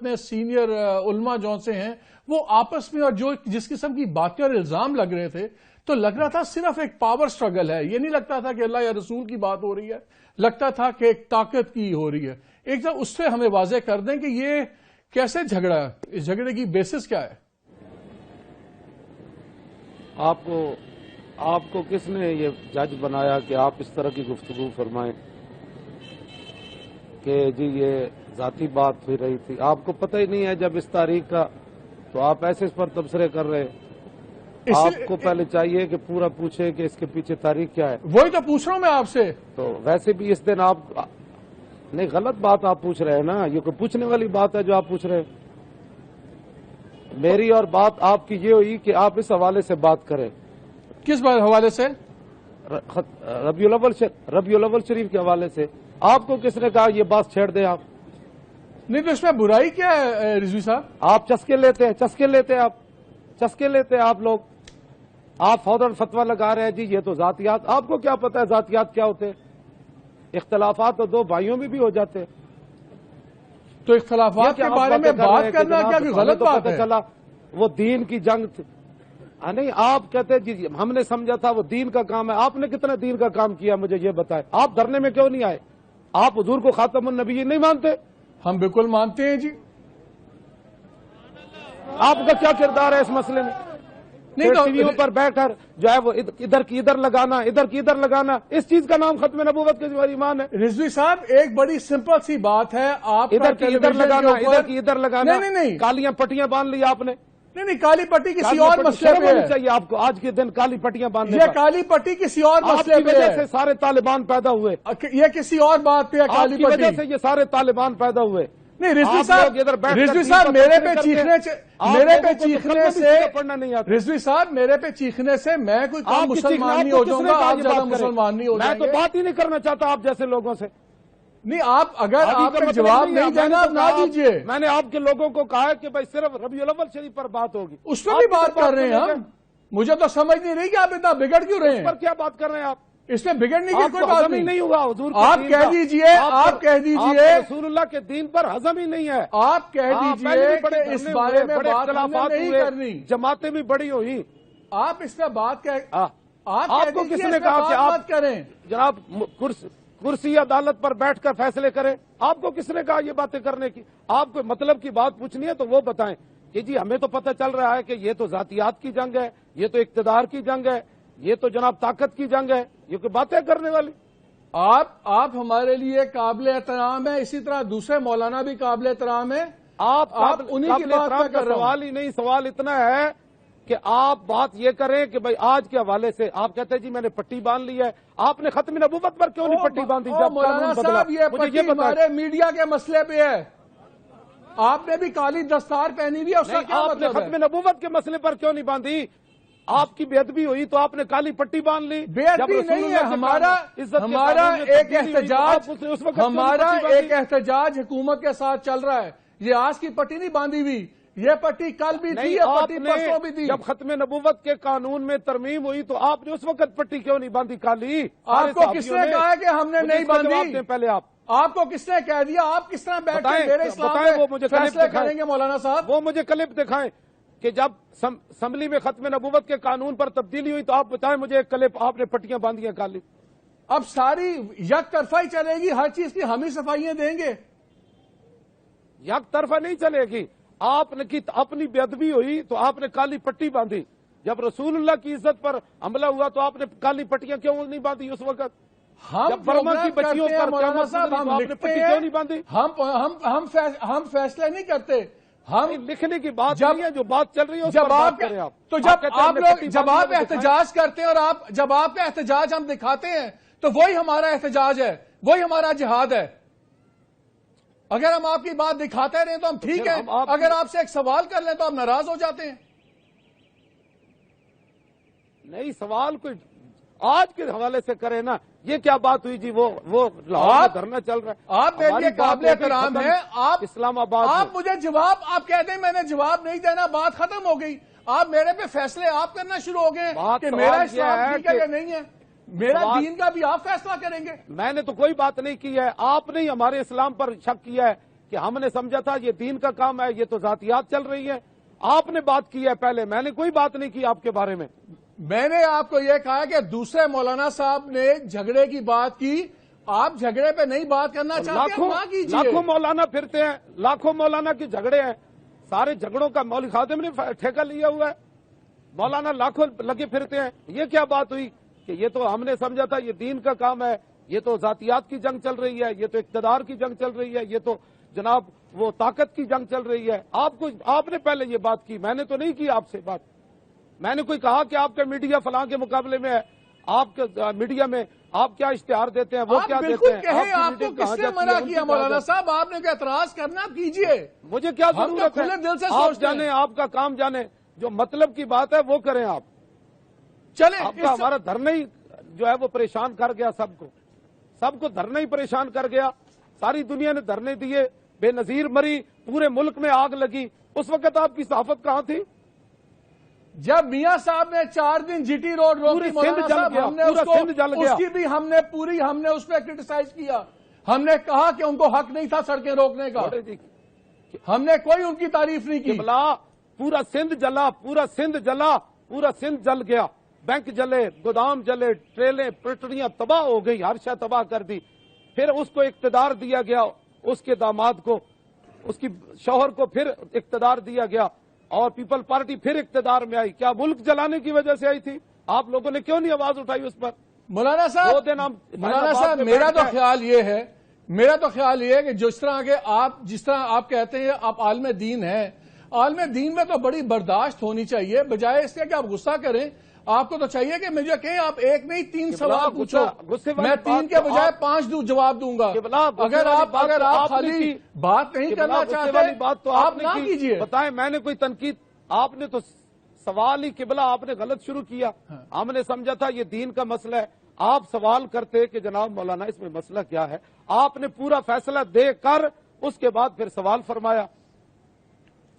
نے سینئر علماء جون سے ہیں وہ آپس میں اور جو جس قسم کی باتیں اور الزام لگ رہے تھے تو لگ رہا تھا صرف ایک پاور سٹرگل ہے. یہ نہیں لگتا تھا کہ اللہ یا رسول کی بات ہو رہی ہے, لگتا تھا کہ ایک طاقت کی ہو رہی ہے. ایک دم اس سے ہمیں واضح کر دیں کہ یہ کیسے جھگڑا ہے, اس جھگڑے کی بیسس کیا ہے؟ آپ کو کس نے یہ جج بنایا کہ آپ اس طرح کی گفتگو فرمائیں کہ جی یہ ذاتی بات ہوئی رہی تھی؟ آپ کو پتہ ہی نہیں ہے جب اس تاریخ کا, تو آپ ایسے اس پر تبصرے کر رہے ہیں. آپ کو پہلے چاہیے کہ پورا پوچھے کہ اس کے پیچھے تاریخ کیا ہے. وہی تو پوچھ رہا ہوں میں آپ سے. تو ویسے بھی اس دن آپ نہیں, غلط بات آپ پوچھ رہے ہیں نا, یہ کوئی پوچھنے والی بات ہے جو آپ پوچھ رہے ہیں. میری اور بات آپ کی یہ ہوئی کہ آپ اس حوالے سے بات کریں. کس حوالے سے؟ ربیع الاول شریف کے حوالے سے. آپ کو کس نے کہا یہ بات چھیڑ دیں آپ؟ نہیں تو اس میں برائی کیا ہے رضوی صاحب؟ آپ چسکے لیتے ہیں آپ لوگ. آپ فوراً فتویٰ لگا رہے ہیں جی یہ تو ذاتیات. آپ کو کیا پتا ہے ذاتیات کیا ہوتے ہیں؟ اختلافات تو دو بھائیوں میں بھی ہو جاتے ہیں. تو اختلافات کے بارے میں بات کرنا کیا کوئی غلط بات ہے؟ چلا وہ دین کی جنگ تھی. نہیں, آپ کہتے جی ہم نے سمجھا تھا وہ دین کا کام ہے. آپ نے کتنا دین کا کام کیا مجھے یہ بتائیں. آپ دھرنے میں کیوں نہیں آئے؟ آپ حضور کو خاتم النبیین نہیں مانتے؟ ہم بالکل مانتے ہیں جی. آپ کا کیا کردار ہے اس مسئلے میں؟ ٹی ویوں پر بیٹھ کر جو ہے وہ ادھر کی ادھر لگانا, اس چیز کا نام ختم نبوت کے جو ایمان ہے. رضوی صاحب ایک بڑی سمپل سی بات ہے, آپ ادھر کی ادھر لگانا. نہیں, کالیاں پٹیاں باندھ لی آپ نے. نہیں, کالی پٹی کسی اور مسئلے پہ ہے. چاہیے آپ کو آج کے دن کالی پٹیاں باندھنے. یہ کالی پٹی کسی اور مسئلے پہ ہے. سے سارے طالبان پیدا ہوئے. یہ کسی اور بات پہ ہے. کالی پٹی وجہ سے یہ سارے طالبان پیدا ہوئے. نہیں رضوی صاحب میرے پہ چیخنے سے میں کوئی کم مسلمان نہیں ہو جاؤں گا, آپ زیادہ مسلمان نہیں ہو جائیں گے. میں تو بات ہی نہیں کرنا چاہتا آپ جیسے لوگوں سے. نہیں, آپ اگر آپ نے جواب نہیں دینا آپ نہ دیجیے. میں نے آپ کے لوگوں کو کہا ہے کہ بھائی صرف ربیع الاول شریف پر بات ہوگی. اس پر بھی بات کر رہے ہیں ہم. مجھے تو سمجھ نہیں رہی کہ آپ اتنا بگڑ کیوں رہے ہیں. اس پر کیا بات کر رہے ہیں آپ؟ اس میں بگڑنے کی کوئی بات نہیں ہوگا. حضور آپ کہہ دیجئے رسول اللہ کے دین پر ہضم ہی نہیں ہے. آپ کہہ دیجئے کہ اس بارے میں بات نہیں کرنی. جماعتیں بھی بڑی ہوئی. آپ اس میں بات آپ کو کس نے کہا کہ آپ کریں جناب کرسی عدالت پر بیٹھ کر فیصلے کریں؟ آپ کو کس نے کہا یہ باتیں کرنے کی؟ آپ کو مطلب کی بات پوچھنی ہے تو وہ بتائیں کہ جی ہمیں تو پتہ چل رہا ہے کہ یہ تو ذاتیات کی جنگ ہے, یہ تو اقتدار کی جنگ ہے, یہ تو جناب طاقت کی جنگ ہے. یہ کوئی باتیں کرنے والی؟ آپ ہمارے لیے قابل احترام ہے, اسی طرح دوسرے مولانا بھی قابل احترام ہے. آپ انہیں کی بات کا سوال ہی نہیں. سوال اتنا ہے کہ آپ بات یہ کریں کہ بھائی آج کے حوالے سے آپ کہتے ہیں جی میں نے پٹی باندھ لی ہے. آپ نے ختم نبوت پر کیوں نہیں پٹی باندھی؟ مولانا صاحب یہ پٹی ہمارے میڈیا کے مسئلے پہ ہے. آپ نے بھی کالی دستار پہنی ہوئی ہے, اس کا کیا مطلب ہے؟ ختم نبوت کے مسئلے پر کیوں نہیں باندھی؟ آپ کی بے ادبی ہوئی تو آپ نے کالی پٹی باندھ لی. بے ادبی نہیں ہے, ہمارا ایک احتجاج حکومت کے ساتھ چل رہا ہے. یہ آج کی پٹی نہیں باندھی ہوئی, یہ پٹی کل بھی تھی, یہ پٹی پرسوں بھی تھی. جب ختم نبوت کے قانون میں ترمیم ہوئی تو آپ نے اس وقت پٹی کیوں نہیں باندھی کالی؟ آپ کو کس نے کہا کہ ہم نے نہیں باندھی؟ پہلے آپ کو کس نے کہہ دیا؟ آپ کس طرح بیٹھ کے میرے اسلام میں فیصلے کریں گے مولانا صاحب؟ وہ مجھے کلپ دکھائیں کہ جب اسمبلی میں ختم نبوت کے قانون پر تبدیلی ہوئی تو آپ بتائیں مجھے ایک کلپ آپ نے پٹیاں باندھی ہیں کالی. اب ساری یک طرفہ ہی چلے گی, ہر چیز کی ہم ہی صفائیاں دیں گے. یک طرفہ نہیں چلے گی. آپ نے اپنی بے ادبی ہوئی تو آپ نے کالی پٹی باندھی. جب رسول اللہ کی عزت پر حملہ ہوا تو آپ نے کالی پٹیاں کیوں نہیں باندھی اس وقت؟ ہم مولانا صاحب ہم لکھتے ہیں, ہم فیصلے نہیں کرتے. ہم لکھنے کی بات نہیں ہے, جو بات چل رہی ہے تو جب آپ احتجاج کرتے ہیں اور جب آپ کا احتجاج ہم دکھاتے ہیں تو وہی ہمارا احتجاج ہے, وہی ہمارا جہاد ہے. اگر ہم آپ کی بات دکھاتے رہیں تو ہم ٹھیک ہیں, اگر آپ سے ایک سوال کر لیں تو آپ ناراض ہو جاتے ہیں. نہیں, سوال کوئی آج کے حوالے سے کرے نا. یہ کیا بات ہوئی جی؟ وہ دھرنا چل رہا ہے. آپ میرے لیے قابل احترام ہے. آپ اسلام آباد آپ مجھے جواب آپ کہتے ہیں میں نے جواب نہیں دینا, بات ختم ہو گئی. آپ میرے پہ فیصلے آپ کرنا شروع ہو گئے کہ میرا اسلام ٹھیک ہے یا نہیں ہے, میرا دین کا بھی آپ فیصلہ کریں گے. میں نے تو کوئی بات نہیں کی ہے. آپ نے ہمارے اسلام پر شک کیا ہے کہ ہم نے سمجھا تھا یہ دین کا کام ہے، یہ تو ذاتیات چل رہی ہے. آپ نے بات کی ہے پہلے، میں نے کوئی بات نہیں کی آپ کے بارے میں. میں نے آپ کو یہ کہا کہ دوسرے مولانا صاحب نے جھگڑے کی بات کی، آپ جھگڑے پہ نہیں بات کرنا چاہتے ہیں، نہ کیجیے. لاکھوں مولانا پھرتے ہیں، لاکھوں مولانا کے جھگڑے ہیں. سارے جھگڑوں کا مولوی خادم نے ٹھیکہ لیا ہوا ہے. مولانا لاکھوں لگے پھرتے ہیں. یہ کیا بات ہوئی کہ یہ تو ہم نے سمجھا تھا یہ دین کا کام ہے، یہ تو ذاتیات کی جنگ چل رہی ہے، یہ تو اقتدار کی جنگ چل رہی ہے، یہ تو جناب وہ طاقت کی جنگ چل رہی ہے. آپ نے پہلے یہ بات کی، میں نے تو نہیں کی آپ سے بات. میں نے کوئی کہا کہ آپ کا میڈیا فلاں کے مقابلے میں ہے، آپ کے میڈیا میں آپ کیا اشتہار دیتے ہیں، وہ کیا دیتے ہیں؟ آپ کو کس نے منع کیا مولانا صاحب؟ آپ نے اعتراض کرنا کیجیے، مجھے کیا ضرورت ہے؟ کھلے دل سے آپ جانے، آپ کا کام جانے، جو مطلب کی بات ہے وہ کریں. آپ چلیں، آپ کا ہمارا دھرنا ہی جو ہے وہ پریشان کر گیا، سب کو دھرنا ہی پریشان کر گیا. ساری دنیا نے دھرنے دیے، بے نظیر مری، پورے ملک میں آگ لگی. اس وقت آپ کی صحافت کہاں تھی؟ جب میاں صاحب نے 4 دن جی ٹی روڈ روکی مولانا صاحب، ہم نے اس کی بھی ہم نے اس پہ کرٹیسائز کیا. ہم نے کہا کہ ان کو حق نہیں تھا سڑکیں روکنے کا، ہم نے کوئی ان کی تعریف نہیں کی. پورا سندھ جلا، پورا سندھ جلا، پورا سندھ جل گیا. بینک جلے، گودام جلے، ٹریلیں پٹڑیاں تباہ ہو گئی، ہر شے تباہ کر دی. پھر اس کو اقتدار دیا گیا، اس کے داماد کو، اس کی شوہر کو پھر اقتدار دیا گیا، اور پیپل پارٹی پھر اقتدار میں آئی. کیا ملک جلانے کی وجہ سے آئی تھی؟ آپ لوگوں نے کیوں نہیں آواز اٹھائی اس پر؟ مولانا صاحب میرا تو خیال یہ ہے کہ جس طرح آپ کہتے ہیں آپ عالم دین ہیں، عالم دین میں تو بڑی برداشت ہونی چاہیے، بجائے اس کے کہ آپ غصہ کریں. آپ کو تو چاہیے کہ مجھے کہیں آپ ایک نہیں 3 سوال پوچھو، میں 3 کے بجائے 5 جواب دوں گا. اگر آپ خالی بات نہیں کرنا چاہتے بات تو آپ نہ کیجیے. بتائیں، میں نے کوئی تنقید، آپ نے تو سوال ہی قبلہ آپ نے غلط شروع کیا. ہم نے سمجھا تھا یہ دین کا مسئلہ ہے. آپ سوال کرتے کہ جناب مولانا اس میں مسئلہ کیا ہے، آپ نے پورا فیصلہ دے کر اس کے بعد پھر سوال فرمایا.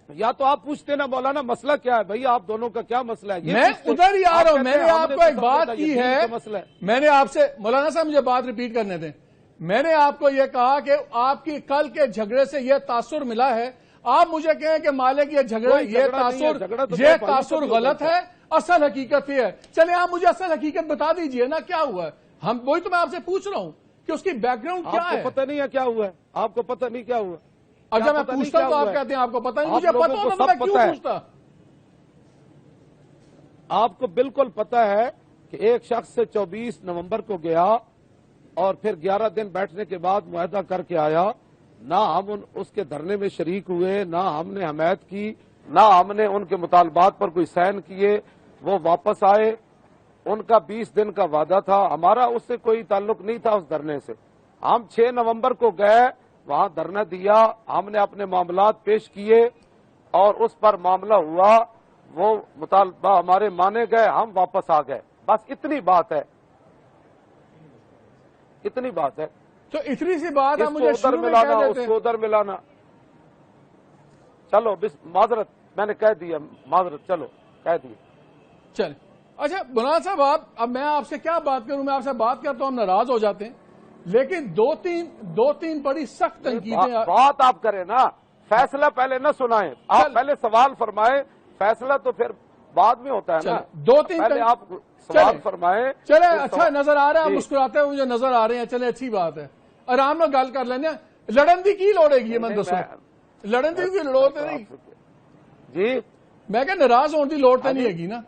یا تو آپ پوچھتے نا مولانا مسئلہ کیا ہے، بھئی آپ دونوں کا کیا مسئلہ ہے؟ میں ادھر ہی آ رہا ہوں. میں نے آپ کو ایک بات کی ہے، میں نے آپ سے مولانا صاحب مجھے بات ریپیٹ کرنے دیں. میں نے آپ کو یہ کہا کہ آپ کی کل کے جھگڑے سے یہ تاثر ملا ہے. آپ مجھے کہیں کہ مالک یہ تاثر غلط ہے، اصل حقیقت یہ ہے. چلے آپ مجھے اصل حقیقت بتا دیجئے نا، کیا ہوا ہے؟ وہی تو میں آپ سے پوچھ رہا ہوں کہ اس کی بیک گراؤنڈ کیا ہے. آپ کو پتہ نہیں ہے کیا ہوا ہے؟ آپ کو پتہ نہیں کیا ہوا؟ اگر میں پوچھتا ہوں تو آپ کہتے ہیں آپ کو پتہ نہیں. مجھے پتہ ہوتا تو میں کیوں پوچھتا؟ آپ کو بالکل پتہ ہے کہ ایک شخص سے 24 نومبر کو گیا اور پھر 11 دن بیٹھنے کے بعد معاہدہ کر کے آیا. نہ ہم اس کے دھرنے میں شریک ہوئے، نہ ہم نے حمایت کی، نہ ہم نے ان کے مطالبات پر کوئی سائن کیے. وہ واپس آئے، ان کا 20 دن کا وعدہ تھا، ہمارا اس سے کوئی تعلق نہیں تھا اس دھرنے سے. ہم 6 نومبر کو گئے، وہاں دھرنا دیا، ہم نے اپنے معاملات پیش کیے اور اس پر معاملہ ہوا، وہ مطالبہ ہمارے مانے گئے، ہم واپس آ گئے. بس اتنی بات ہے، اتنی بات ہے. تو اتنی سی بات ہے، مجھے ادھر ملانا، اس کو ادھر ملانا. چلو معذرت، میں نے کہہ دیا، معذرت، چلو کہہ دیا. چلیں. اچھا مولانا صاحب، اب میں آپ سے کیا بات کروں؟ میں آپ سے بات کرتا ہوں، ہم ناراض ہو جاتے ہیں، لیکن دو تین بڑی سخت تنقیدیں. بات آپ کریں نا، فیصلہ پہلے نہ سنائیں. آپ پہلے سوال فرمائیں، فیصلہ تو پھر بعد میں ہوتا ہے نا. 2-3 پہلے آپ سوال فرمائیں. چلے، اچھا نظر آ رہا ہے، مسکراتے ہوئے مجھے نظر آ رہے ہیں. چلے اچھی بات ہے، آرام میں گل کر لینے. لڑن دی کی لوڑے گی؟ میں دسو، لڑن دی کی لوڑ تو نہیں جی. میں کہ ناراض ہونے کی لوڑ تو نہیں ہے گی نا؟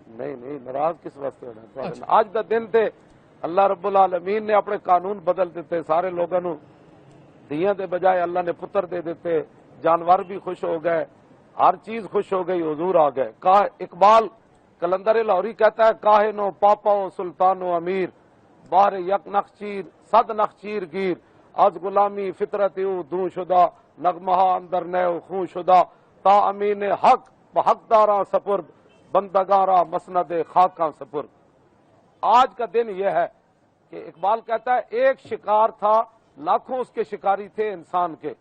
نہیں، ناراض کس واسطے ہونا؟ آج کا دن تھے، اللہ رب العالمین نے اپنے قانون بدل دیتے، سارے لوگوں نو دیاں دے بجائے اللہ نے پتر دے دیتے، جانور بھی خوش ہو گئے، ہر چیز خوش ہو گئی، حضور آ گئے. اقبال کلندر لاہوری کہتا ہے، کاہنو پاپاؤ سلطانو امیر، باہر یک نخچیر صد نخچیر گیر، از غلامی فطرت او دوں شدہ، نغمہ اندر نیو خون شدہ، تا امین حق بحقداراں سپرد، بندگاراں مسند خاکاں سپرد. آج کا دن یہ ہے کہ اقبال کہتا ہے ایک شکار تھا، لاکھوں اس کے شکاری تھے انسان کے،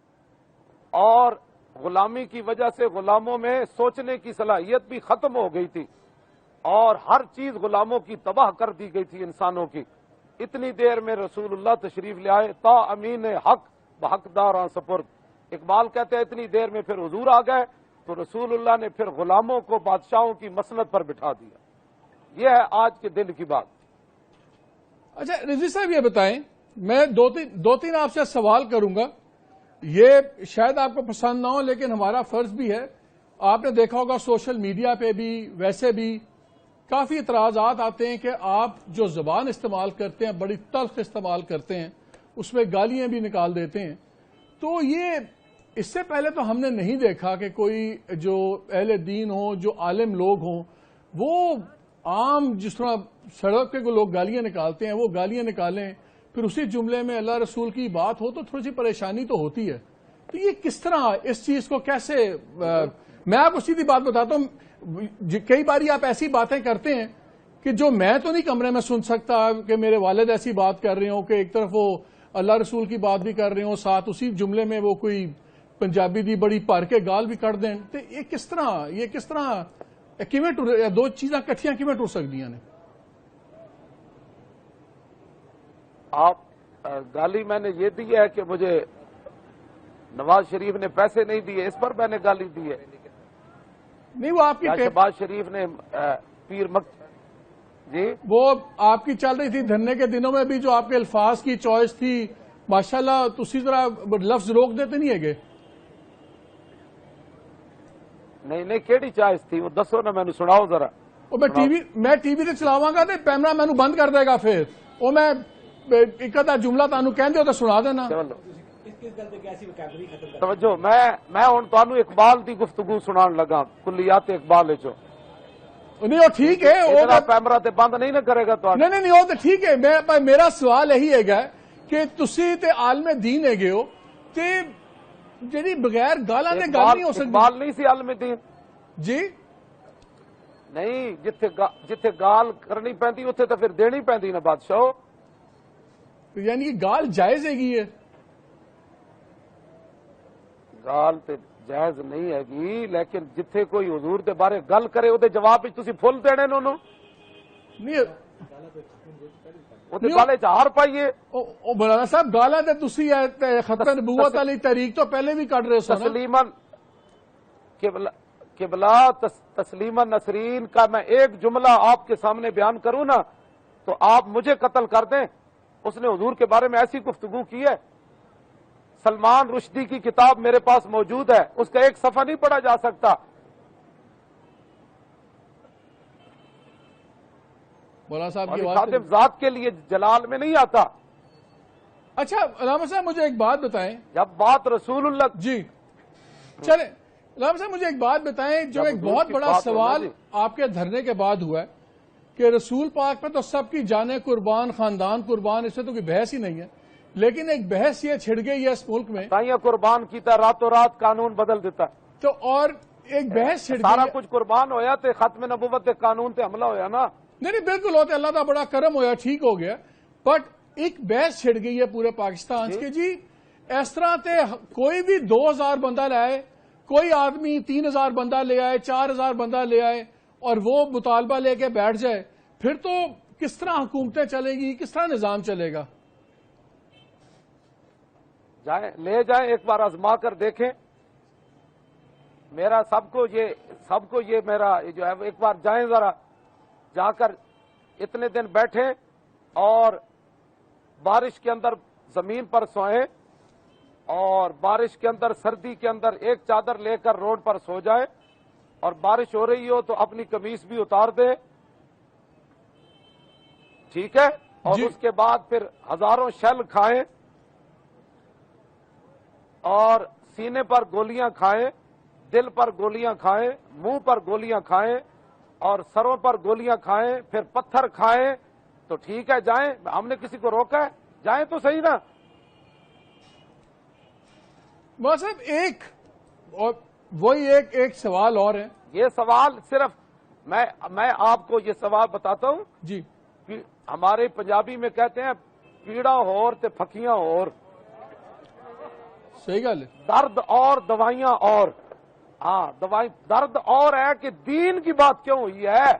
اور غلامی کی وجہ سے غلاموں میں سوچنے کی صلاحیت بھی ختم ہو گئی تھی، اور ہر چیز غلاموں کی تباہ کر دی گئی تھی انسانوں کی. اتنی دیر میں رسول اللہ تشریف لے آئے، تا امین حق بحقداراں سپرد۔ اقبال کہتے ہیں اتنی دیر میں پھر حضور آ گئے تو رسول اللہ نے پھر غلاموں کو بادشاہوں کی مسند پر بٹھا دیا۔ یہ ہے آج کے دل کی بات۔ اچھا رضوی صاحب یہ بتائیں، میں دو تین آپ سے سوال کروں گا، یہ شاید آپ کو پسند نہ ہو لیکن ہمارا فرض بھی ہے۔ آپ نے دیکھا ہوگا سوشل میڈیا پہ بھی ویسے بھی کافی اعتراضات آتے ہیں کہ آپ جو زبان استعمال کرتے ہیں بڑی تلخ استعمال کرتے ہیں، اس میں گالیاں بھی نکال دیتے ہیں۔ تو یہ اس سے پہلے تو ہم نے نہیں دیکھا کہ کوئی جو اہل دین ہوں، جو عالم لوگ ہوں، وہ عام جس طرح سڑک پہ لوگ گالیاں نکالتے ہیں وہ گالیاں نکالیں، پھر اسی جملے میں اللہ رسول کی بات ہو تو تھوڑی سی پریشانی تو ہوتی ہے۔ تو یہ کس طرح اس چیز کو کیسے میں آپ کو سیدھی بات بتاتا ہوں، کئی باری آپ ایسی باتیں کرتے ہیں کہ جو میں تو نہیں کمرے میں سن سکتا کہ میرے والد ایسی بات کر رہے ہوں کہ ایک طرف وہ اللہ رسول کی بات بھی کر رہے ہوں، ساتھ اسی جملے میں وہ کوئی پنجابی دی بڑی پار کے گال بھی کر دیں۔ تو یہ کس طرح کیویں دو چیزاں کٹھیاں کیویں ٹر سکدیاں نے؟ آپ گالی میں نے یہ دی ہے کہ مجھے نواز شریف نے پیسے نہیں دیے، اس پر میں نے گالی دی ہے؟ نہیں، وہ آپ کی شہباز شریف نے جی وہ آپ کی چل رہی تھی دھرنے کے دنوں میں بھی جو آپ کے الفاظ کی چوائس تھی ماشاءاللہ تو اسی طرح لفظ روک دیتے نہیں ہے گے؟ نہیں کیڑی چوائس تھی وہ دسو نا، میں نے سناؤ ذرا۔ میں ٹی وی تے چلاواں گا تے کیمرہ مینوں بند کر دے گا، پھر وہ میں ایک ادھا جملہ تانوں کہندے ہو تے سنا دینا۔ توجہ، میں ہن تانوں اقبال دی گفتگو سنان لگا، کلیات اقبال وچوں۔ نہیں وہ ٹھیک ہے، وہ کیمرہ تے بند نہیں نہ کرے گا تو نہیں وہ تو ٹھیک ہے۔ میرا سوال یہی ہے گا کہ تسی تے عالم دین ہے گے ہو تے جی بغیر گالاں نے گل نہیں ہو سکتی۔ اقبال نہیں سی عالم دین جی نہیں، جتھے گال کرنی پیندی اتنے تو پھر دینی پیندی نا بادشاہ۔ یعنی کہ گال جائز ہے گی ہے؟ گال تے جائز نہیں ہے گی، لیکن جتھے کوئی حضور دے بارے گل کرے وہ جواب تسی فل دینے انہوں نہیں وہ گالے چار پائیے۔ مولانا صاحب گالا تے تسی ختم نبوت والی تحریک تو پہلے بھی کٹ رہے سو نا۔ تسلیماً قبلہ تسلیماً نسرین کا میں ایک جملہ آپ کے سامنے بیان کروں نا تو آپ مجھے قتل کر دیں۔ اس نے حضور کے بارے میں ایسی گفتگو کی ہے، سلمان رشدی کی کتاب میرے پاس موجود ہے، اس کا ایک صفحہ نہیں پڑھا جا سکتا۔ مولانا صاحب کی خادم ذات کے لیے جلال میں نہیں آتا۔ اچھا علامہ صاحب مجھے ایک بات بتائیں، جب بات رسول اللہ جی چلیں علامہ صاحب مجھے ایک بات بتائیں، جو ایک بہت بڑا سوال آپ کے دھرنے کے بعد ہوا ہے کہ رسول پاک پہ تو سب کی جانیں قربان، خاندان قربان، اس سے تو کوئی بحث ہی نہیں ہے، لیکن ایک بحث یہ چھڑ گئی ہے اس ملک میں، تائیاں قربان کیتا راتوں رات قانون بدل دیتا تو اور ایک بحث چھڑ گئی سارا کچھ قربان ہویا تے ختم نبوت تے قانون تے حملہ ہویا نا۔ نہیں بالکل ہوتے، اللہ کا بڑا کرم ہویا، ٹھیک ہو گیا، بٹ ایک بحث چھڑ گئی ہے پورے پاکستان کے جی اس طرح تے کوئی بھی 2000 بندہ لے آئے، کوئی آدمی 3000 بندہ لے آئے، 4000 بندہ لے آئے اور وہ مطالبہ لے کے بیٹھ جائے، پھر تو کس طرح حکومتیں چلے گی، کس طرح نظام چلے گا؟ جائیں لے جائیں، ایک بار آزما کر دیکھیں۔ میرا سب کو یہ میرا جو ہے ایک بار جائیں، ذرا جا کر اتنے دن بیٹھیں اور بارش کے اندر زمین پر سوئیں اور بارش کے اندر سردی کے اندر ایک چادر لے کر روڈ پر سو جائیں، اور بارش ہو رہی ہو تو اپنی قمیص بھی اتار دیں، ٹھیک ہے؟ اور اس کے بعد پھر ہزاروں شل کھائیں اور سینے پر گولیاں کھائیں، دل پر گولیاں کھائیں، منہ پر گولیاں کھائیں اور سروں پر گولیاں کھائیں، پھر پتھر کھائیں، تو ٹھیک ہے جائیں، ہم نے کسی کو روکا ہے؟ جائیں تو صحیح نا۔ مولانا صاحب ایک اور وہی ایک سوال اور ہے، یہ سوال صرف میں آپ کو یہ سوال بتاتا ہوں جی کہ ہمارے پنجابی میں کہتے ہیں پیڑا ہور تے پھکیاں اور، صحیح گل ہے، درد اور دوائیاں اور۔ ہاں درد اور ہے کہ دین کی بات کیوں ہوئی ہے؟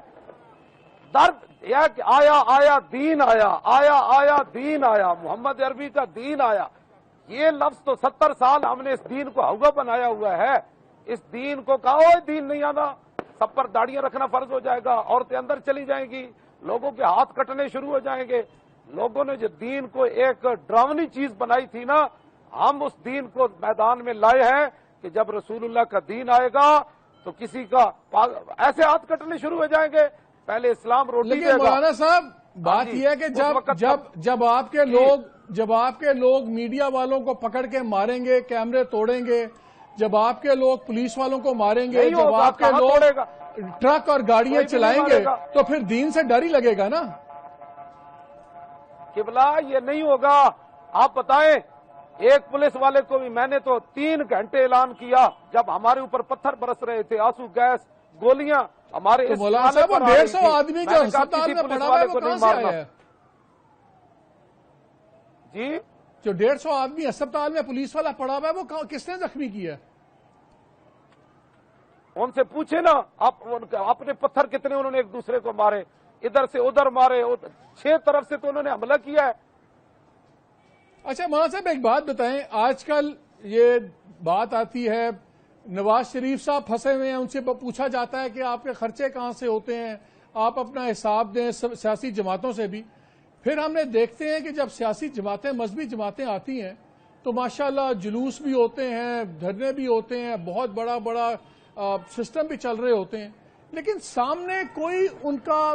درد یہ کہ آیا دین آیا دین آیا، محمد عربی کا دین آیا، یہ لفظ تو 70 سال ہم نے اس دین کو ہوگا بنایا ہوا ہے۔ اس دین کو کہا دین نہیں آنا، سب پر داڑیاں رکھنا فرض ہو جائے گا، عورتیں اندر چلی جائیں گی، لوگوں کے ہاتھ کٹنے شروع ہو جائیں گے۔ لوگوں نے جو دین کو ایک ڈراؤنی چیز بنائی تھی نا، ہم اس دین کو میدان میں لائے ہیں کہ جب رسول اللہ کا دین آئے گا تو کسی کا ایسے ہاتھ کٹنے شروع ہو جائیں گے۔ پہلے اسلام روٹی دے لیکن گا۔ مولانا صاحب بات یہ ہے کہ جب آپ کے لوگ میڈیا والوں کو پکڑ کے ماریں گے، کیمرے توڑیں گے، جب آپ کے لوگ پولیس والوں کو ماریں گے، جب آپ کے لوگ ٹرک اور گاڑیاں چلائیں گے تو پھر دین سے ڈر ہی لگے گا نا۔ قبلہ یہ نہیں ہوگا۔ آپ بتائیں، ایک پولیس والے کو بھی میں نے تو 3 گھنٹے اعلان کیا جب ہمارے اوپر پتھر برس رہے تھے، آنسو گیس گولیاں ہمارے اس مولانا صاحب وہ 150 آدمی جو ہسپتال میں پڑا ہوا ہے وہ کہاں سے آیا ہے؟ جی جو 150 آدمی ہسپتال میں پولیس والا پڑا ہوا ہے وہ کس نے زخمی کیا؟ ان سے پوچھے نا، اپنے پتھر کتنے انہوں نے ایک دوسرے کو مارے، ادھر سے ادھر مارے، 6 طرف سے تو انہوں نے حملہ کیا ہے۔ اچھا مولانا صاحب ایک بات بتائیں، آج کل یہ بات آتی ہے نواز شریف صاحب پھنسے ہوئے ہیں، ان سے پوچھا جاتا ہے کہ آپ کے خرچے کہاں سے ہوتے ہیں، آپ اپنا حساب دیں سیاسی جماعتوں سے بھی۔ پھر ہم نے دیکھتے ہیں کہ جب سیاسی جماعتیں، مذہبی جماعتیں آتی ہیں تو ماشاءاللہ جلوس بھی ہوتے ہیں، دھرنے بھی ہوتے ہیں، بہت بڑا سسٹم بھی چل رہے ہوتے ہیں، لیکن سامنے کوئی ان کا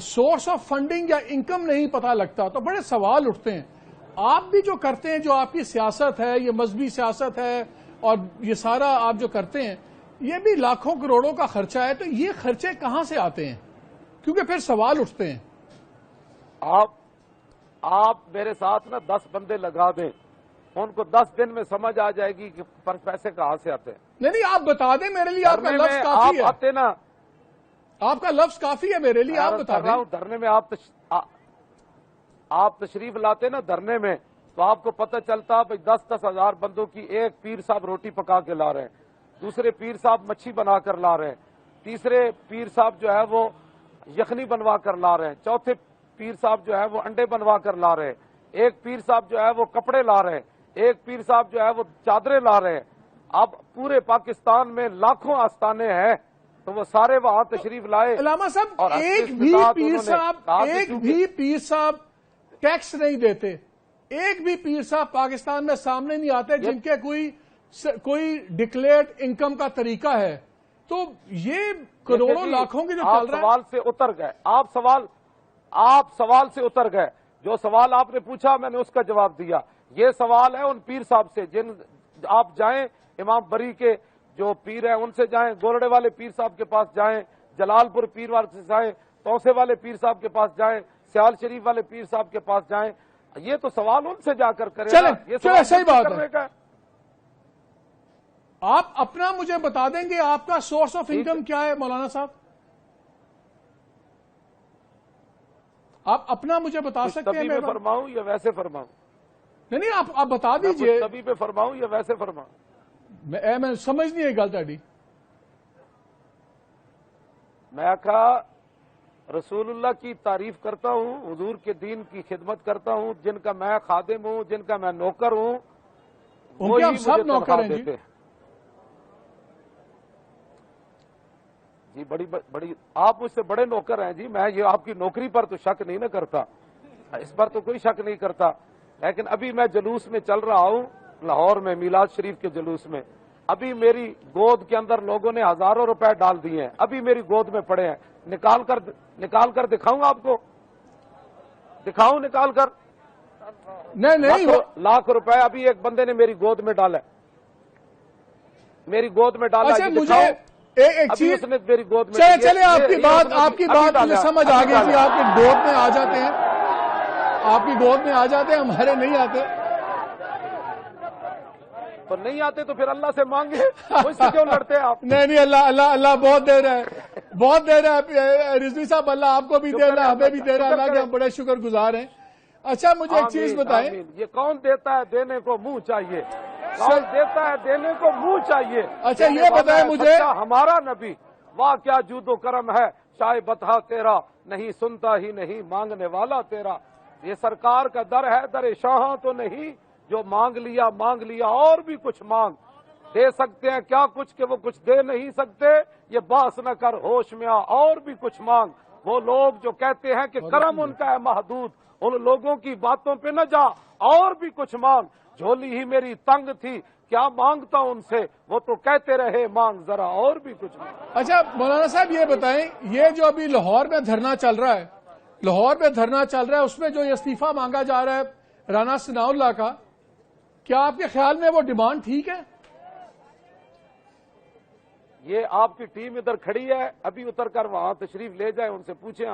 سورس آف فنڈنگ یا انکم نہیں پتہ لگتا، تو بڑے سوال اٹھتے ہیں۔ آپ بھی جو کرتے ہیں، جو آپ کی سیاست ہے، یہ مذہبی سیاست ہے اور یہ سارا آپ جو کرتے ہیں، یہ بھی لاکھوں کروڑوں کا خرچہ ہے، تو یہ خرچے کہاں سے آتے ہیں؟ کیونکہ پھر سوال اٹھتے ہیں۔ آپ میرے ساتھ نا 10 بندے لگا دیں، ان کو 10 دن میں سمجھ آ جائے گی کہ پیسے کہاں سے آتے ہیں۔ نہیں آپ بتا دیں، میرے لیے آپ کا لفظ کافی ہے۔ آتے نا، آپ کا لفظ کافی ہے میرے لیے، آپ بتا دیں۔ دھرنے میں آپ تشریف لاتے نا دھرنے میں، تو آپ کو پتہ چلتا 10-10 ہزار بندوں کی ایک پیر صاحب روٹی پکا کے لا رہے ہیں، دوسرے پیر صاحب مچھی بنا کر لا رہے ہیں، تیسرے پیر صاحب جو ہے وہ یخنی بنوا کر لا رہے ہیں، چوتھے پیر صاحب جو ہے وہ انڈے بنوا کر لا رہے ہیں، ایک پیر صاحب جو ہے وہ کپڑے لا رہے ہیں، ایک پیر صاحب جو ہے وہ چادریں لا رہے ہیں۔ اب پورے پاکستان میں لاکھوں آستانے ہیں، تو وہ سارے وہاں تشریف لائے۔ علامہ صاحب ایک بھی پیر صاحب ٹیکس نہیں دیتے، ایک بھی پیر صاحب پاکستان میں سامنے نہیں آتے جن کے کوئی ڈکلیئرڈ انکم کا طریقہ ہے، تو یہ کروڑوں لاکھوں کی جو چل رہا ہے۔ سوال سے اتر گئے، آپ سوال سے اتر گئے، جو سوال آپ نے پوچھا میں نے اس کا جواب دیا۔ یہ سوال ہے ان پیر صاحب سے، جن آپ جائیں امام بری کے جو پیر ہیں ان سے جائیں، گولڑے والے پیر صاحب کے پاس جائیں، جلال پور پیر والے سے جائیں، توسے والے پیر صاحب کے پاس جائیں، سیال شریف والے پیر صاحب کے پاس جائیں۔ یہ تو سوال ان سے جا کر کریں، چلے صحیح بات ہے۔ آپ اپنا مجھے بتا دیں گے آپ کا سورس آف انکم کیا ہے مولانا صاحب؟ آپ اپنا مجھے بتا سکتے ہیں؟ میں فرماؤں یا ویسے فرماؤں؟ نہیں آپ بتا دیجئے۔ تبھی پہ فرماؤں یا ویسے فرماؤں؟ میں سمجھ نہیں ہے گل تاری۔ میں کہا رسول اللہ کی تعریف کرتا ہوں، حضور کے دین کی خدمت کرتا ہوں، جن کا میں خادم ہوں، جن کا میں نوکر ہوں، ان کے ہم سب نوکر ہیں جی۔ بڑی آپ مجھ سے بڑے نوکر ہیں جی، میں یہ آپ کی نوکری پر تو شک نہیں نہ کرتا، اس پر تو کوئی شک نہیں کرتا، لیکن ابھی میں جلوس میں چل رہا ہوں لاہور میں، میلاد شریف کے جلوس میں، ابھی میری گود کے اندر لوگوں نے ہزاروں روپے ڈال دیے ہیں، ابھی میری گود میں پڑے ہیں، نکال کر دکھاؤں آپ کو؟ دکھاؤں نکال کر؟ نہیں لاکھ روپے ابھی ایک بندے نے میری گود میں ڈالا، میری گود میں ڈالا۔ اچھا مجھے ایک چیز، میری گود میں چلے آپ کی بات مجھے سمجھ آ گئی تھی، آپ کی گود میں آ جاتے ہیں، آپ کی گود میں آ جاتے ہیں، ہمارے نہیں آتے تو نہیں آتے تو پھر اللہ سے مانگے، اس سے کیوں لڑتے ہیں آپ؟ نہیں اللہ بہت دے رہا ہے، بہت دے رہا ہے رضوی صاحب، اللہ آپ کو بھی دے رہا ہے، ہمیں بھی دے رہا ہے، اللہ کے ہم بڑے شکر گزار ہیں۔ اچھا مجھے ایک چیز بتائیں، یہ کون دیتا ہے؟ دینے کو منہ چاہیے، کون دیتا ہے؟ دینے کو منہ چاہیے۔ اچھا یہ بتائیں مجھے، ہمارا نبی واہ کیا جود و کرم ہے، شاہ بتہا تیرا، نہیں سنتا ہی نہیں مانگنے والا تیرا۔ یہ سرکار کا در ہے، در شاہاں تو نہیں، جو مانگ لیا اور بھی کچھ مانگ۔ دے سکتے ہیں کیا کچھ کہ وہ کچھ دے نہیں سکتے، یہ باس نہ کر ہوش میں آ اور بھی کچھ مانگ۔ وہ لوگ جو کہتے ہیں کہ کرم ان کا ہے محدود، ان لوگوں کی باتوں پہ نہ جا، اور بھی کچھ مانگ۔ جھولی ہی میری تنگ تھی، کیا مانگتا ان سے، وہ تو کہتے رہے مانگ ذرا اور بھی کچھ مانگ۔ اچھا مولانا صاحب یہ بتائیں، یہ جو ابھی لاہور میں دھرنا چل رہا ہے، اس میں جو یہ استعفیٰ مانگا جا رہا ہے رانا ثناء اللہ کا، کیا آپ کے خیال میں وہ ڈیمانڈ ٹھیک ہے؟ یہ آپ کی ٹیم ادھر کھڑی ہے، ابھی اتر کر وہاں تشریف لے جائیں، ان سے پوچھیں۔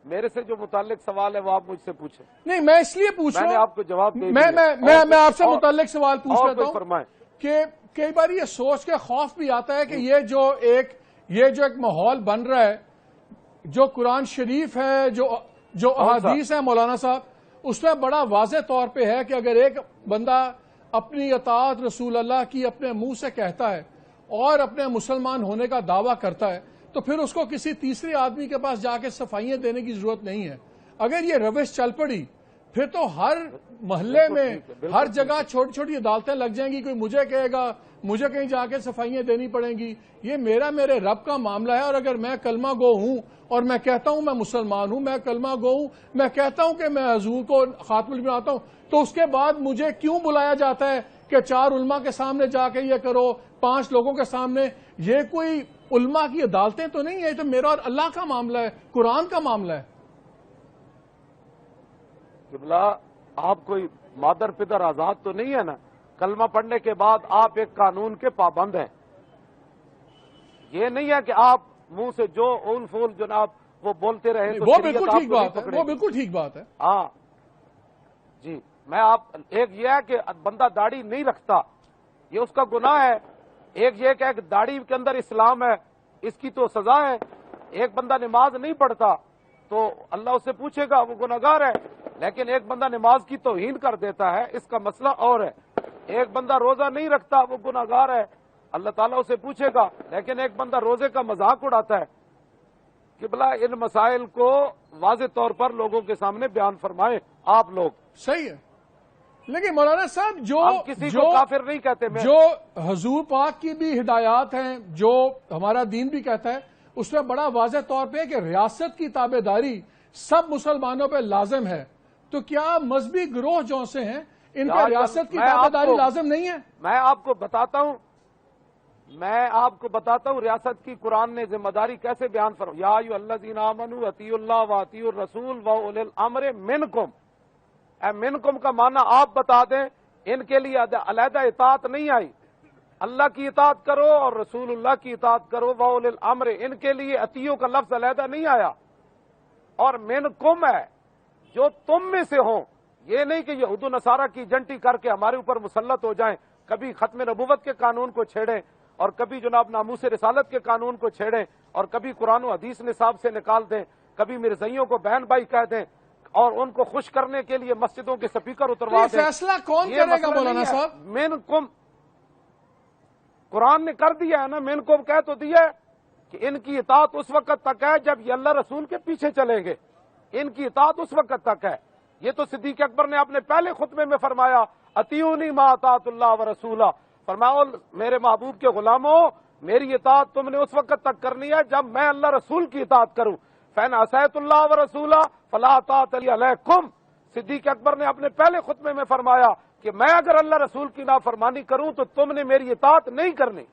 میرے سے جو متعلق سوال ہے وہ آپ مجھ سے پوچھیں۔ نہیں، میں اس لیے پوچھ رہا ہوں، میں نے آپ کو جواب دے دیا، میں آپ سے متعلق سوال پوچھ رہا ہوں فرمائیں کہ کئی بار یہ سوچ کے خوف بھی آتا ہے کہ یہ جو ایک ماحول بن رہا ہے، جو قرآن شریف ہے، جو احادیث ہے مولانا صاحب، اس میں بڑا واضح طور پہ ہے کہ اگر ایک بندہ اپنی اطاعت رسول اللہ کی اپنے منہ سے کہتا ہے اور اپنے مسلمان ہونے کا دعویٰ کرتا ہے تو پھر اس کو کسی تیسرے آدمی کے پاس جا کے صفائیاں دینے کی ضرورت نہیں ہے۔ اگر یہ روش چل پڑی پھر تو ہر محلے میں ہر جگہ چھوٹی چھوٹی عدالتیں لگ جائیں گی، کوئی مجھے کہے گا مجھے کہیں جا کے صفائیاں دینی پڑیں گی۔ یہ میرے رب کا معاملہ ہے، اور اگر میں کلمہ گو ہوں اور میں کہتا ہوں میں مسلمان ہوں، میں کلمہ گو ہوں، میں کہتا ہوں کہ میں حضور کو خاتم الانبیاء بناتا ہوں، تو اس کے بعد مجھے کیوں بلایا جاتا ہے کہ 4 علماء کے سامنے جا کے یہ کرو، 5 لوگوں کے سامنے؟ یہ کوئی علماء کی عدالتیں تو نہیں ہے، یہ تو میرا اور اللہ کا معاملہ ہے، قرآن کا معاملہ ہے۔ قبلہ، آپ کوئی مادر پدر آزاد تو نہیں ہے نا؟ کلمہ پڑھنے کے بعد آپ ایک قانون کے پابند ہیں۔ یہ نہیں ہے کہ آپ منہ سے جو اول فول جناب وہ بولتے رہے تو وہ بالکل ٹھیک بات ہے، وہ بالکل ٹھیک بات ہے۔ ہاں جی، ایک یہ ہے کہ بندہ داڑھی نہیں رکھتا، یہ اس کا گناہ ہے۔ ایک یہ کہ داڑھی کے اندر اسلام ہے، اس کی تو سزا ہے۔ ایک بندہ نماز نہیں پڑھتا تو اللہ اس سے پوچھے گا، وہ گناہگار ہے۔ لیکن ایک بندہ نماز کی توہین کر دیتا ہے، اس کا مسئلہ اور ہے۔ ایک بندہ روزہ نہیں رکھتا، وہ گناہگار ہے، اللہ تعالیٰ اسے پوچھے گا۔ لیکن ایک بندہ روزے کا مذاق اڑاتا ہے۔ قبلہ، ان مسائل کو واضح طور پر لوگوں کے سامنے بیان فرمائیں آپ لوگ۔ صحیح ہے، لیکن مولانا صاحب ہم کسی کو کافر نہیں کہتے، جو حضور پاک کی بھی ہدایات ہیں، جو ہمارا دین بھی کہتا ہے، اس میں بڑا واضح طور پہ کہ ریاست کی تابع داری سب مسلمانوں پہ لازم ہے۔ تو کیا مذہبی گروہ جو سے ہیں ان پہ ریاست کی تابع داری لازم نہیں ہے؟ میں آپ کو بتاتا ہوں ریاست کی قرآن نے ذمہ داری کیسے بیان فرمائی۔ یا ایھا الذین آمنوا اطیعوا اللہ واطیعوا الرسول واولی الامر منکم۔ اے منکم کا معنی آپ بتا دیں، ان کے لیے علیحدہ اطاعت نہیں آئی۔ اللہ کی اطاعت کرو اور رسول اللہ کی اطاعت کرو، واولی الامر، ان کے لیے اطیعوا کا لفظ علیحدہ نہیں آیا۔ اور منکم ہے، جو تم میں سے ہوں۔ یہ نہیں کہ یہود و نصارہ کی ایجنٹی کر کے ہمارے اوپر مسلط ہو جائیں، کبھی ختم نبوت کے قانون کو چھیڑیں اور کبھی جناب ناموس رسالت کے قانون کو چھیڑیں اور کبھی قرآن و حدیث نصاب سے نکال دیں، کبھی مرزائیوں کو بہن بھائی کہہ دیں اور ان کو خوش کرنے کے لیے مسجدوں کے سپیکر اتروا دیں۔ فیصلہ کون کرے گا مولانا صاحب؟ منکم، قرآن نے کر دیا ہے نا، منکم کہہ تو دیا ہے کہ ان کی اطاعت اس وقت تک ہے جب یہ اللہ رسول کے پیچھے چلیں گے۔ ان کی اطاعت اس وقت تک ہے۔ یہ تو صدیق اکبر نے اپنے پہلے خطبے میں فرمایا، اطیعونی ما اطاعت اللہ ورسولہ، فرمایا میرے محبوب کے غلاموں، میری اطاعت تم نے اس وقت تک کرنی ہے جب میں اللہ رسول کی اطاعت کروں۔ فإن عصیت اللہ ورسولہ فلا طاعۃ لی علیکم۔ صدیق اکبر نے اپنے پہلے خطبے میں فرمایا کہ میں اگر اللہ رسول کی نافرمانی کروں تو تم نے میری اطاعت نہیں کرنی۔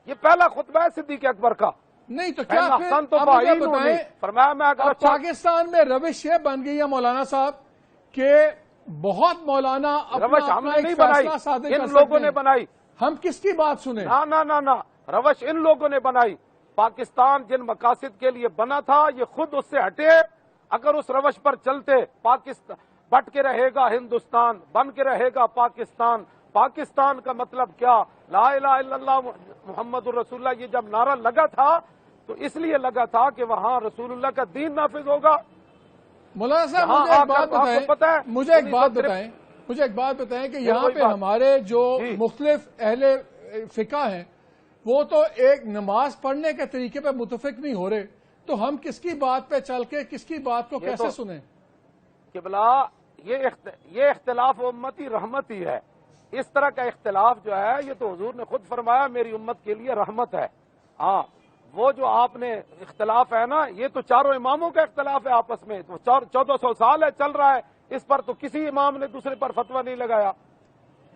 یہ پہلا خطبہ ہے صدیق اکبر کا۔ نہیں تو کیا فرمایا میں اگر پاکستان میں روش یہ بن گئی ہے مولانا صاحب کہ بہت مولانا روش ہم نے نہیں بنائی، ان لوگوں نے بنائی۔ ہم کس کی بات سنیں؟ نہ، روش ان لوگوں نے بنائی۔ پاکستان جن مقاصد کے لیے بنا تھا یہ خود اس سے ہٹے۔ اگر اس روش پر چلتے، پاکستان بٹ کے رہے گا، ہندوستان بن کے رہے گا پاکستان۔ پاکستان کا مطلب کیا؟ لا الہ الا اللہ محمد الرسول اللہ۔ یہ جب نعرہ لگا تھا تو اس لیے لگا تھا کہ وہاں رسول اللہ کا دین نافذ ہوگا۔ مولانا صاحب مجھے ایک بات بتائیں کہ یہاں پہ ہمارے جو مختلف اہل فقہ ہیں وہ تو ایک نماز پڑھنے کے طریقے پہ متفق نہیں ہو رہے، تو ہم کس کی بات پہ چل کے کس کی بات کو کیسے سنیں؟ قبلہ یہ اختلاف امتی رحمت ہی ہے. اس طرح کا اختلاف جو ہے یہ تو حضور نے خود فرمایا میری امت کے لیے رحمت ہے. ہاں وہ جو آپ نے اختلاف ہے نا، یہ تو چاروں اماموں کا اختلاف ہے آپس میں، تو 1400 سال ہے چل رہا ہے، اس پر تو کسی امام نے دوسرے پر فتویٰ نہیں لگایا.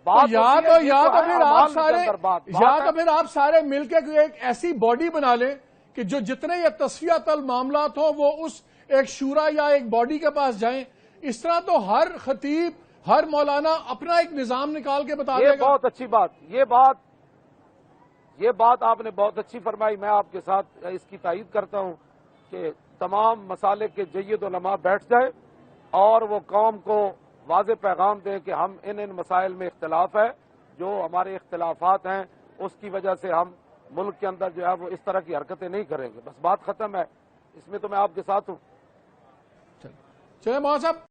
یا تو پھر آپ سارے مل کے ایک ایسی باڈی بنا لیں کہ جو جتنے یہ تصفیہ معاملات ہوں وہ اس ایک شورا یا ایک باڈی کے پاس جائیں. اس طرح تو ہر خطیب، ہر مولانا اپنا ایک نظام نکال کے بتا دے گا. یہ بہت اچھی بات، یہ بات آپ نے بہت اچھی فرمائی. میں آپ کے ساتھ اس کی تائید کرتا ہوں کہ تمام مسالک کے جید علماء بیٹھ جائے اور وہ قوم کو واضح پیغام دیں کہ ہم ان مسائل میں اختلاف ہے، جو ہمارے اختلافات ہیں اس کی وجہ سے ہم ملک کے اندر جو ہے وہ اس طرح کی حرکتیں نہیں کریں گے. بس بات ختم ہے، اس میں تو میں آپ کے ساتھ ہوں. چلیں مولانا صاحب